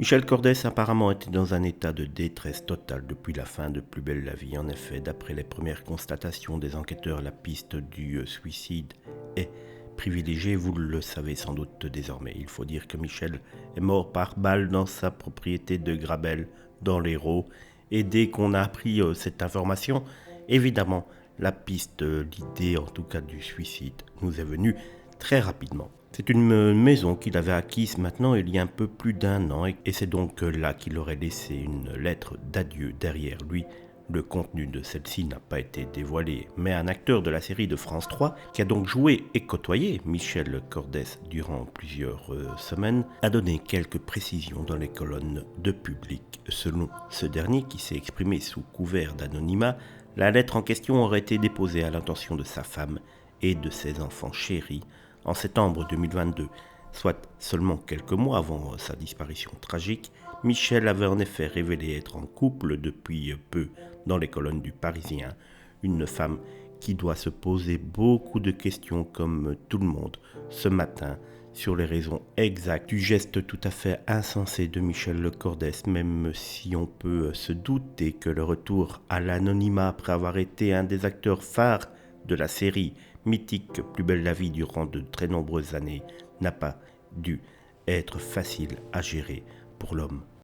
Michel Cordès apparemment était dans un état de détresse totale depuis la fin de Plus belle la vie. En effet, d'après les premières constatations des enquêteurs, la piste du suicide est privilégiée. Vous le savez sans doute désormais. Il faut dire que Michel est mort par balle dans sa propriété de Grabel, dans l'Hérault. Et dès qu'on a appris cette information, évidemment, la piste, l'idée en tout cas du suicide, nous est venue très rapidement. C'est une maison qu'il avait acquise maintenant il y a un peu plus d'un an et c'est donc là qu'il aurait laissé une lettre d'adieu derrière lui. Le contenu de celle-ci n'a pas été dévoilé, mais un acteur de la série de France 3, qui a donc joué et côtoyé Michel Cordès durant plusieurs semaines, a donné quelques précisions dans les colonnes de Public. Selon ce dernier, qui s'est exprimé sous couvert d'anonymat, la lettre en question aurait été déposée à l'intention de sa femme et de ses enfants chéris en septembre 2022, soit seulement quelques mois avant sa disparition tragique. Michel avait en effet révélé être en couple depuis peu dans les colonnes du Parisien, une femme qui doit se poser beaucoup de questions comme tout le monde ce matin sur les raisons exactes du geste tout à fait insensé de Michel Cordès, même si on peut se douter que le retour à l'anonymat après avoir été un des acteurs phares de la série mythique Plus belle la vie durant de très nombreuses années n'a pas dû être facile à gérer pour l'homme.